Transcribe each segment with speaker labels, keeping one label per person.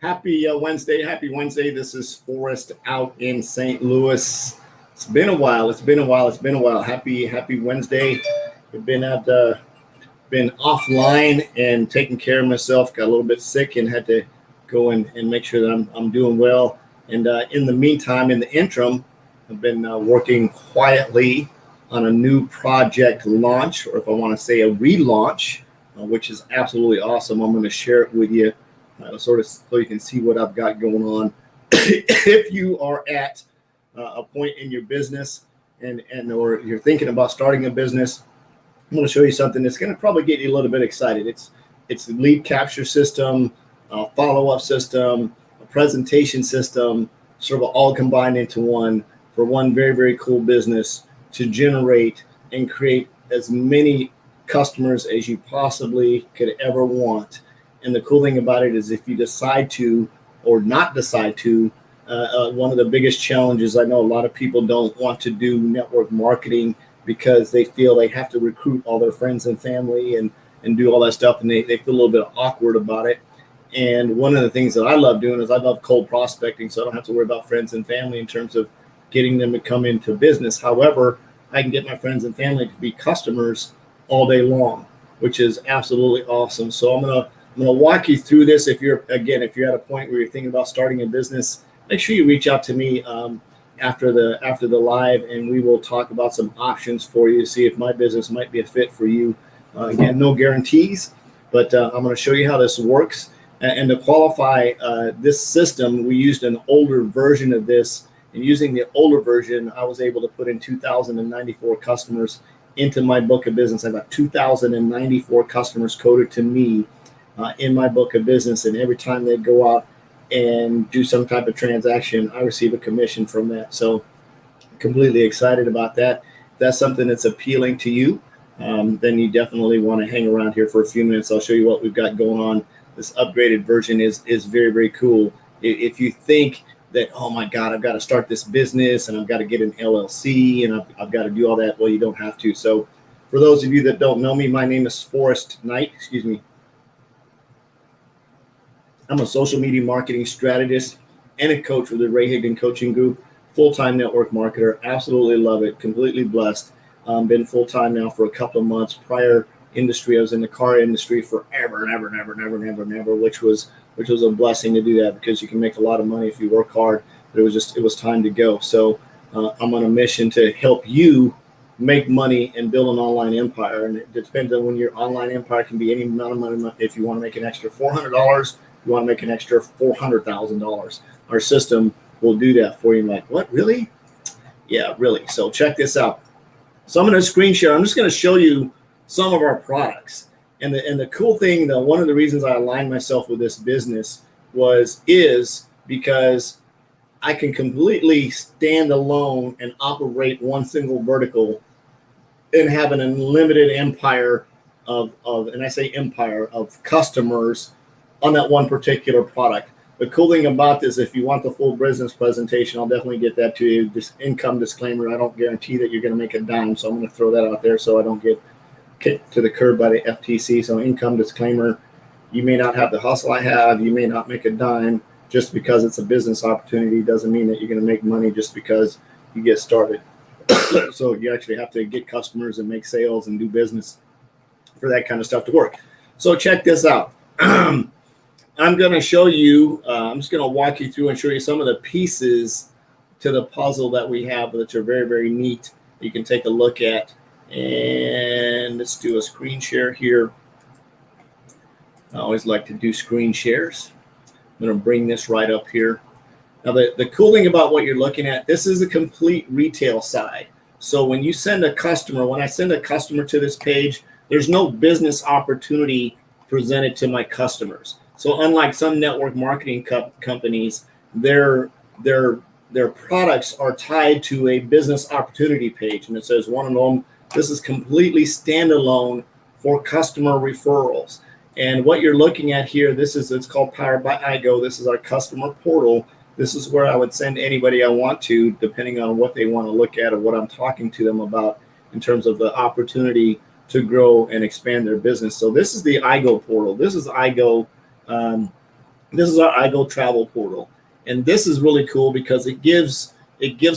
Speaker 1: Happy Wednesday. Happy Wednesday. This is Forrest out in St. Louis. It's been a while. Happy Wednesday. I've been offline and taking care of myself. Got a little bit sick and had to go and make sure that I'm doing well. And in the meantime, in the interim, I've been working quietly on a new project launch, or if I want to say a relaunch, which is absolutely awesome. I'm going to share it with you. Sort of so you can see what I've got going on. If you are at a point in your business and or you're thinking about starting a business, I'm going to show you something that's going to probably get you a little bit excited. It's a lead capture system, a follow-up system, a presentation system, sort of all combined into one for one very, very cool business to generate and create as many customers as you possibly could ever want. And the cool thing about it is if you decide to or not decide to, one of the biggest challenges, I know a lot of people don't want to do network marketing because they feel they have to recruit all their friends and family and do all that stuff. And they feel a little bit awkward about it. And one of the things that I love doing is I love cold prospecting. So I don't have to worry about friends and family in terms of getting them to come into business. However, I can get my friends and family to be customers all day long, which is absolutely awesome. So I'm going to walk you through this. If you're at a point where you're thinking about starting a business, make sure you reach out to me after the live, and we will talk about some options for you to see if my business might be a fit for you. Again, no guarantees, but I'm going to show you how this works. And to qualify this system, we used an older version of this. And using the older version, I was able to put in 2,094 customers into my book of business. I got 2,094 customers coded to me in my book of business, and every time they go out and do some type of transaction, I receive a commission from that. So completely excited about that. If that's something that's appealing to you, then you definitely want to hang around here for a few minutes. I'll show you what we've got going on. This upgraded version is very, very cool. If you think that, oh my God, I've got to start this business and I've got to get an LLC and I've got to do all that, well, you don't have to. So for those of you that don't know me, my name is Forrest Knight. I'm a social media marketing strategist and a coach with the Ray Higdon Coaching Group, full-time network marketer. Absolutely love it. Completely blessed. Been full-time now for a couple of months. Prior industry, I was in the car industry forever and ever, which was a blessing to do that because you can make a lot of money if you work hard. But it was time to go. So I'm on a mission to help you make money and build an online empire. And it depends on when your online empire can be any amount of money. If you want to make an extra $400, you want to make an extra $400,000. Our system will do that for you. Like, what, really? Yeah, really. So check this out. So I'm going to screen share. I'm just going to show you some of our products. And the cool thing, one of the reasons I aligned myself with this business is because I can completely stand alone and operate one single vertical and have an unlimited empire of and I say empire of customers on that one particular product. The cool thing about this, if you want the full business presentation, I'll definitely get that to you. This income disclaimer, I don't guarantee that you're going to make a dime, so I'm going to throw that out there so I don't get kicked to the curb by the FTC. So income disclaimer, you may not have the hustle I have, you may not make a dime. Just because it's a business opportunity doesn't mean that you're going to make money just because you get started. So you actually have to get customers and make sales and do business for that kind of stuff to work. So check this out. I'm going to show you, I'm just going to walk you through and show you some of the pieces to the puzzle that we have, which are very, very neat. You can take a look at. And let's do a screen share here. I always like to do screen shares. I'm going to bring this right up here. Now, the cool thing about what you're looking at, this is a complete retail side. So when I send a customer to this page, there's no business opportunity presented to my customers. So unlike some network marketing companies, their products are tied to a business opportunity page. And it says one of them, this is completely standalone for customer referrals. And what you're looking at here, it's called Powered by iGo. This is our customer portal. This is where I would send anybody I want to, depending on what they want to look at or what I'm talking to them about in terms of the opportunity to grow and expand their business. So this is the iGo portal. This is iGo. This is our iGo travel portal. And this is really cool because it gives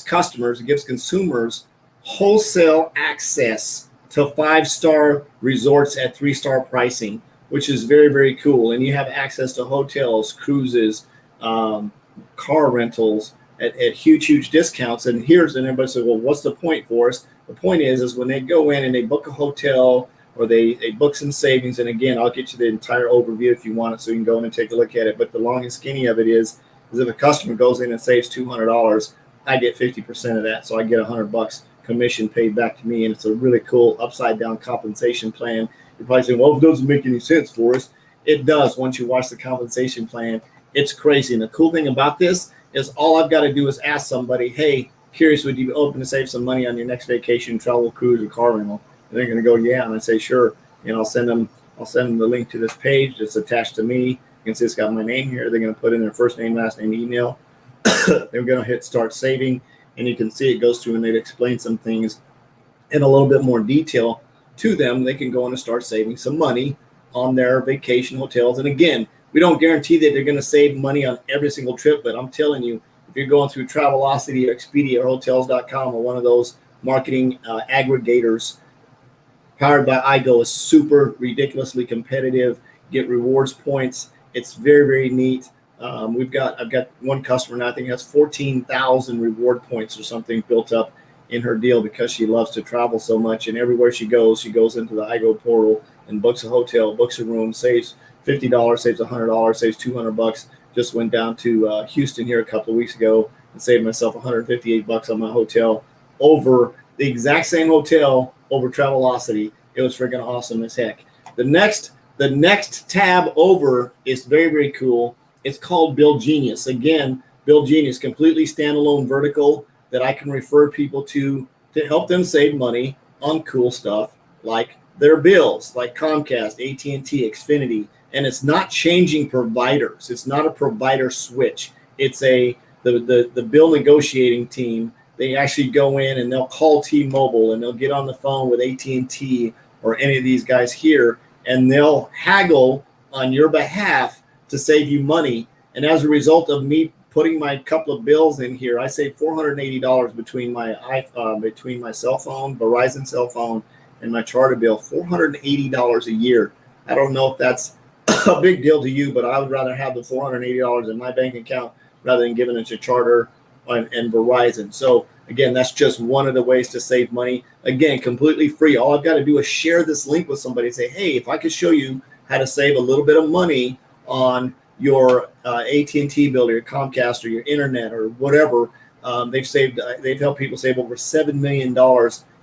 Speaker 1: customers, it gives consumers wholesale access to 5-star resorts at 3-star pricing, which is very, very cool. And you have access to hotels, cruises, car rentals at huge, huge discounts. And everybody says, well, what's the point, Forrest? The point is when they go in and they book a hotel or they book some savings, and again, I'll get you the entire overview if you want it so you can go in and take a look at it. But the long and skinny of it is if a customer goes in and saves $200, I get 50% of that. So I get $100 commission paid back to me. And it's a really cool upside down compensation plan. You're probably saying, well, it doesn't make any sense for us. It does once you watch the compensation plan. It's crazy. And the cool thing about this is all I've got to do is ask somebody, hey, curious, would you be open to save some money on your next vacation, travel, cruise, or car rental? And they're going to go, yeah. And I say, sure. And I'll send them the link to this page that's attached to me. You can see it's got my name here. They're going to put in their first name, last name, email. They're going to hit start saving. And you can see it goes through and it explains some things in a little bit more detail to them. They can go in and start saving some money on their vacation hotels. And again, we don't guarantee that they're going to save money on every single trip, but I'm telling you, if you're going through Travelocity or Expedia or Hotels.com or one of those marketing aggregators, powered by iGo is super ridiculously competitive. Get rewards points. It's very, very neat. I've got one customer now, I think has 14,000 reward points or something built up in her deal because she loves to travel so much. And everywhere she goes into the iGo portal and books a hotel, books a room, saves $50, saves $100, saves $200. Just went down to Houston here a couple of weeks ago and saved myself $158 on my hotel over the exact same hotel over Travelocity. It was freaking awesome as heck. The next tab over is very, very cool. It's called Bill Genius. Again, Bill Genius, completely standalone vertical that I can refer people to help them save money on cool stuff like their bills, like Comcast, AT&T, Xfinity. And it's not changing providers. It's not a provider switch. It's the bill negotiating team. They actually go in and they'll call T-Mobile and they'll get on the phone with AT&T or any of these guys here, and they'll haggle on your behalf to save you money. And as a result of me putting my couple of bills in here, I saved $480 between my cell phone, Verizon cell phone, and my Charter bill. $480 a year. I don't know if that's a big deal to you, but I would rather have the $480 in my bank account rather than giving it to Charter and Verizon. So again, that's just one of the ways to save money. Again, completely free. All I've got to do is share this link with somebody and say, hey, if I could show you how to save a little bit of money on your AT&T bill or your Comcast or your internet or whatever, they've helped people save over $7 million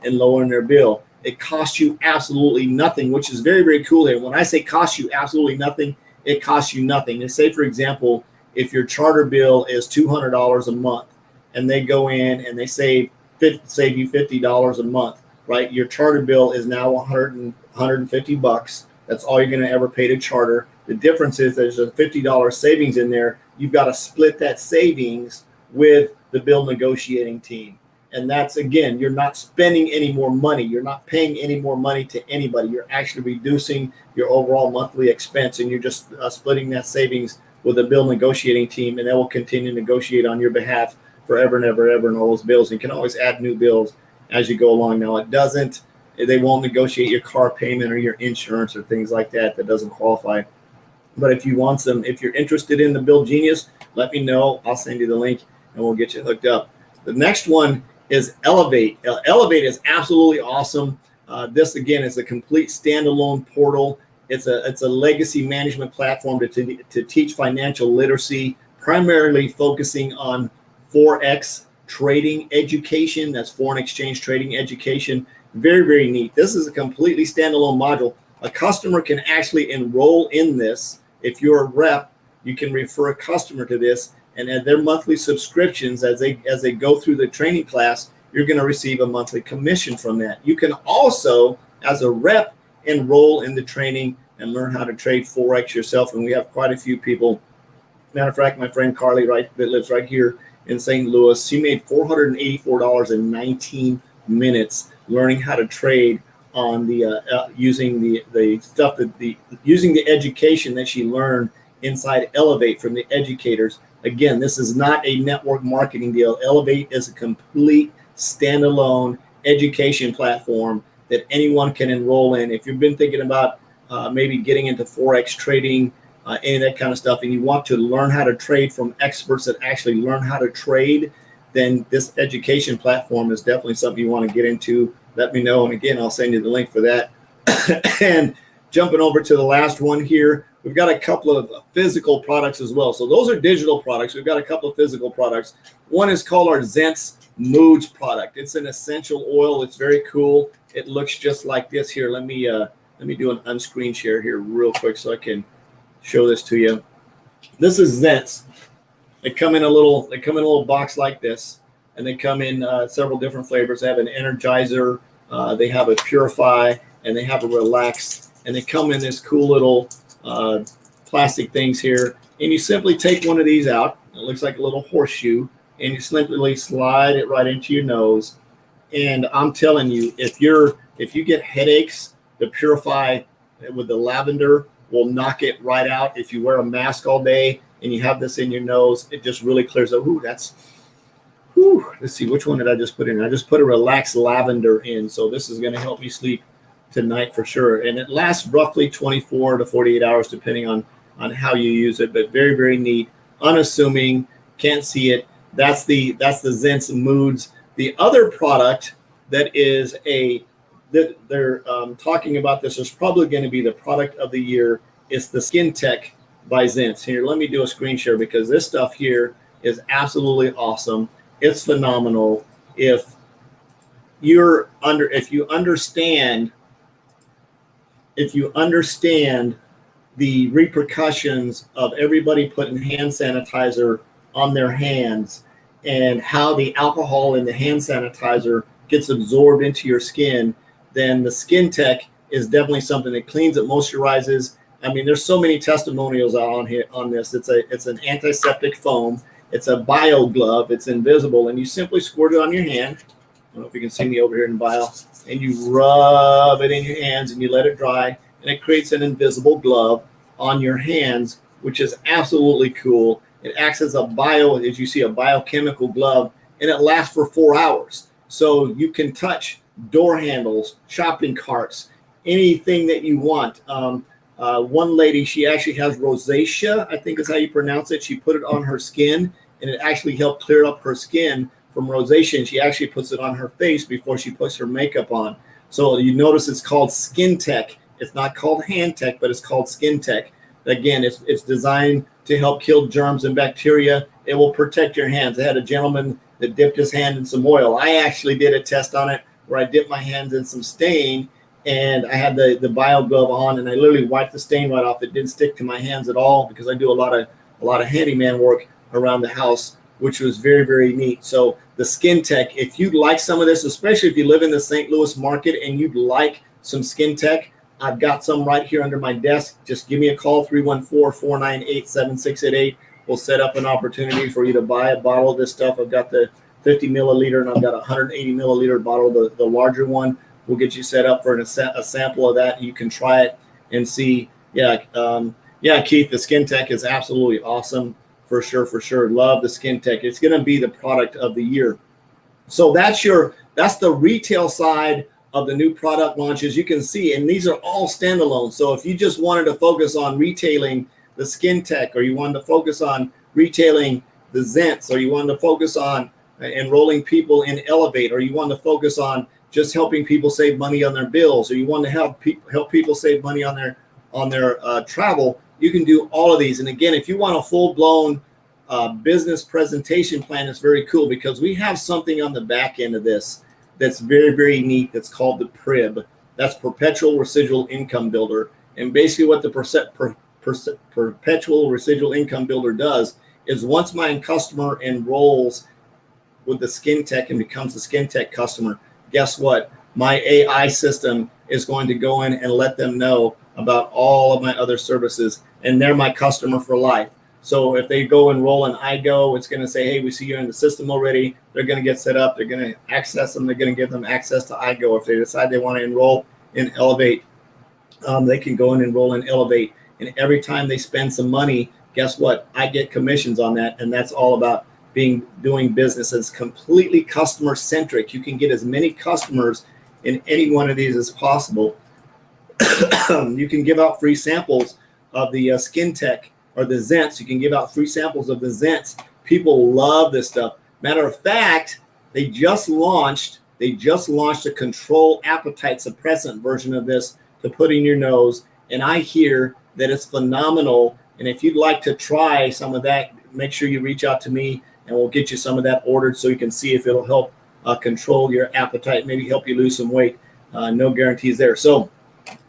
Speaker 1: in lowering their bill. It costs you absolutely nothing, which is very, very cool here. When I say costs you absolutely nothing, it costs you nothing. And say, for example, if your Charter bill is $200 a month and they go in and they save you $50 a month, right? Your Charter bill is now $150. That's all you're going to ever pay to Charter. The difference is there's a $50 savings in there. You've got to split that savings with the bill negotiating team. And that's, again, you're not spending any more money. You're not paying any more money to anybody. You're actually reducing your overall monthly expense, and you're just splitting that savings with the bill negotiating team, and they will continue to negotiate on your behalf forever and ever, ever, and all those bills. And you can always add new bills as you go along. Now, they won't negotiate your car payment or your insurance or things like that. That doesn't qualify. But if you're interested in the Bill Genius, let me know. I'll send you the link, and we'll get you hooked up. The next one is Elevate. Elevate is absolutely awesome. This, again, is a complete standalone portal. It's a legacy management platform to teach financial literacy, primarily focusing on Forex trading education. That's foreign exchange trading education. Very, very neat. This is a completely standalone module. A customer can actually enroll in this. If you're a rep, you can refer a customer to this, and at their monthly subscriptions, as they go through the training class, you're going to receive a monthly commission from that. You can also, as a rep, enroll in the training and learn how to trade Forex yourself. And we have quite a few people. Matter of fact, my friend Carly, that lives right here in St. Louis, she made $484 in 19 minutes learning how to trade on the using the education that she learned inside Elevate from the educators. Again, this is not a network marketing deal. Elevate is a complete standalone education platform that anyone can enroll in. If you've been thinking about maybe getting into Forex trading, any of that kind of stuff, and you want to learn how to trade from experts that actually learn how to trade, then this education platform is definitely something you want to get into. Let me know. And again, I'll send you the link for that. And jumping over to the last one here, we've got a couple of physical products as well. So those are digital products. We've got a couple of physical products. One is called our Zents Moods product. It's an essential oil. It's very cool. It looks just like this here. Let me do an unscreen share here real quick so I can show this to you. This is Zents. They come in a little box like this, and they come in several different flavors. They have an Energizer, they have a Purify, and they have a Relax, and they come in this cool little plastic things here. And you simply take one of these out. It looks like a little horseshoe, and you simply slide it right into your nose. And I'm telling you, if you get headaches, the Purify with the lavender will knock it right out. If you wear a mask all day and you have this in your nose, it just really clears up. Let's see, which one did I just put in? I just put a Relax Lavender in. So this is going to help me sleep tonight for sure. And it lasts roughly 24 to 48 hours, depending on how you use it, but very, very neat. Unassuming, can't see it. That's the Zents Moods. The other product that is that they're talking about, this is probably going to be the product of the year, is the Skin Tech by Zents. Here, let me do a screen share because this stuff here is absolutely awesome. It's phenomenal. If you understand the repercussions of everybody putting hand sanitizer on their hands and how the alcohol in the hand sanitizer gets absorbed into your skin, then the Skin Tech is definitely something that cleans, it moisturizes. I mean, there's so many testimonials on here on this. It's an antiseptic foam. It's a bio glove. It's invisible, and you simply squirt it on your hand. I don't know if you can see me over here in bio, and you rub it in your hands and you let it dry, and it creates an invisible glove on your hands, which is absolutely cool. It acts as a biochemical glove, and it lasts for 4 hours. So you can touch door handles, shopping carts, anything that you want. One lady, she actually has rosacea, I think is how you pronounce it. She put it on her skin, and it actually helped clear up her skin from rosacea. And she actually puts it on her face before she puts her makeup on. So you notice it's called Skin Tech. It's not called Hand Tech, but it's called Skin Tech. Again, it's designed to help kill germs and bacteria. It will protect your hands. I had a gentleman that dipped his hand in some oil. I actually did a test on it where I dipped my hands in some stain, and I had the bio glove on, and I literally wiped the stain right off. It didn't stick to my hands at all because I do a lot of handyman work around the house, which was very, very neat. So the Skin Tech, if you'd like some of this, especially if you live in the St. Louis market and you'd like some Skin Tech, I've got some right here under my desk. Just give me a call, 314-498-7688. We'll set up an opportunity for you to buy a bottle of this stuff. I've got the 50 milliliter, and I've got a 180 milliliter bottle, the larger one. We'll get you set up for a sample of that. You can try it and see. Yeah, Keith, the Skin Tech is absolutely awesome for sure. Love the Skin Tech. It's going to be the product of the year. So that's the retail side of the new product launches. You can see, and these are all standalone. So if you just wanted to focus on retailing the Skin Tech, or you wanted to focus on retailing the Zents, or you wanted to focus on enrolling people in Elevate, or you wanted to focus on just helping people save money on their bills, or you want to help people save money on their travel, you can do all of these. And again, if you want a full-blown business presentation plan, it's very cool because we have something on the back end of this that's very, very neat. That's called the PRIB. That's Perpetual Residual Income Builder. And basically what the Perpetual Residual Income Builder does is once my customer enrolls with the Skin Tech and becomes a Skin Tech customer, guess what? My AI system is going to go in and let them know about all of my other services, and they're my customer for life. So if they go enroll in iGo, it's going to say, hey, we see you're in the system already. They're going to get set up. They're going to access them. They're going to give them access to iGo. If they decide they want to enroll in Elevate, they can go and enroll in Elevate. And every time they spend some money, guess what? I get commissions on that. And that's all about doing business as completely customer centric. You can get as many customers in any one of these as possible. You can give out free samples of the Skin Tech or the Zents. You can give out free samples of the Zents. People love this stuff. Matter of fact, they just launched a control appetite suppressant version of this to put in your nose. And I hear that it's phenomenal. And if you'd like to try some of that, make sure you reach out to me and we'll get you some of that ordered so you can see if it'll help control your appetite, maybe help you lose some weight. No guarantees there. So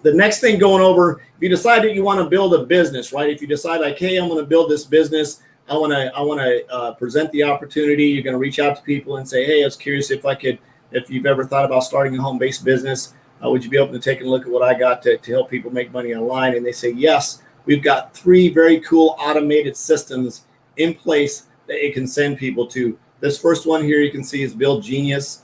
Speaker 1: the next thing going over, if you decide that you want to build a business, right? If you decide like, hey, I'm going to build this business, I want to present the opportunity. You're going to reach out to people and say, hey, I was curious if you've ever thought about starting a home-based business, would you be open to taking a look at what I got to help people make money online? And they say, yes, we've got 3 very cool automated systems in place that it can send people to. This first one here you can see is Build Genius.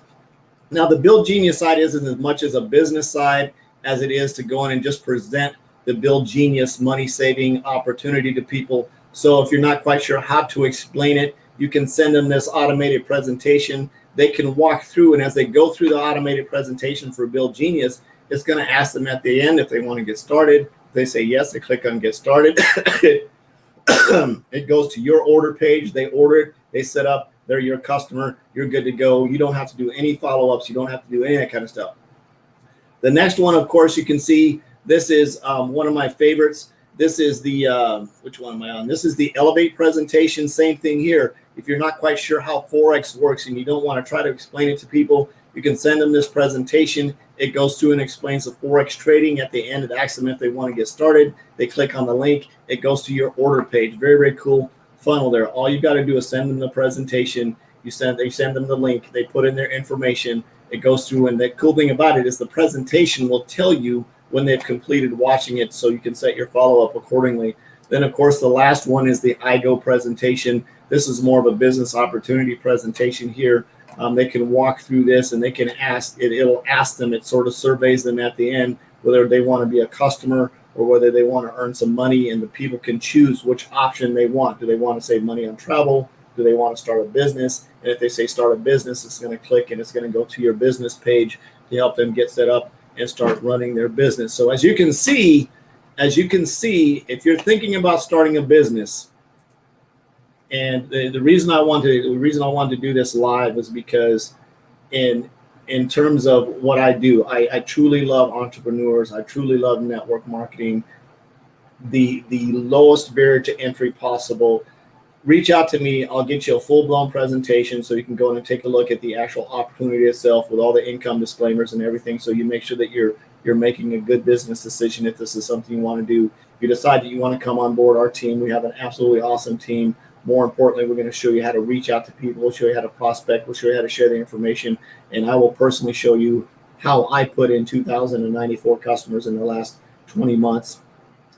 Speaker 1: Now the Build Genius side isn't as much as a business side as it is to go in and just present the Build Genius money-saving opportunity to people. So if you're not quite sure how to explain it, you can send them this automated presentation. They can walk through, and as they go through the automated presentation for Build Genius, it's going to ask them at the end if they want to get started. If they say yes, they click on Get Started. It goes to your order page. They order it. They set up. They're your customer. You're good to go. You don't have to do any follow-ups. You don't have to do any of that kind of stuff. The next one, of course, you can see this is one of my favorites. This is the, which one am I on? This is the Elevate presentation. Same thing here. If you're not quite sure how Forex works and you don't want to try to explain it to people, you can send them this presentation. It goes through and explains the Forex trading. At the end, it asks them if they want to get started. They click on the link. It goes to your order page. Very, very cool funnel there. All you got to do is send them the presentation. They send them the link. They put in their information. It goes through, and the cool thing about it is the presentation will tell you when they've completed watching it, so you can set your follow-up accordingly. Then, of course, the last one is the iGo presentation. This is more of a business opportunity presentation here. They can walk through this, and they can ask, it'll ask them, it sort of surveys them at the end, whether they want to be a customer or whether they want to earn some money, and the people can choose which option they want. Do they want to save money on travel? Do they want to start a business? And if they say start a business, it's going to click and it's going to go to your business page to help them get set up and start running their business. So as you can see, if you're thinking about starting a business, and the reason I wanted to do this live is because in terms of what I do, I truly love entrepreneurs. I truly love network marketing. The lowest barrier to entry possible. Reach out to me. I'll get you a full-blown presentation so you can go in and take a look at the actual opportunity itself with all the income disclaimers and everything, so you make sure that you're making a good business decision if this is something you want to do. If you decide that you want to come on board our team, we have an absolutely awesome team. More importantly, we're going to show you how to reach out to people. We'll show you how to prospect. We'll show you how to share the information. And I will personally show you how I put in 2,094 customers in the last 20 months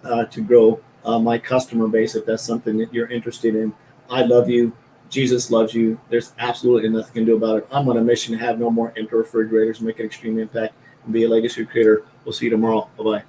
Speaker 1: to grow my customer base, if that's something that you're interested in. I love you. Jesus loves you. There's absolutely nothing you can do about it. I'm on a mission to have no more empty refrigerators, make an extreme impact, and be a legacy creator. We'll see you tomorrow. Bye-bye.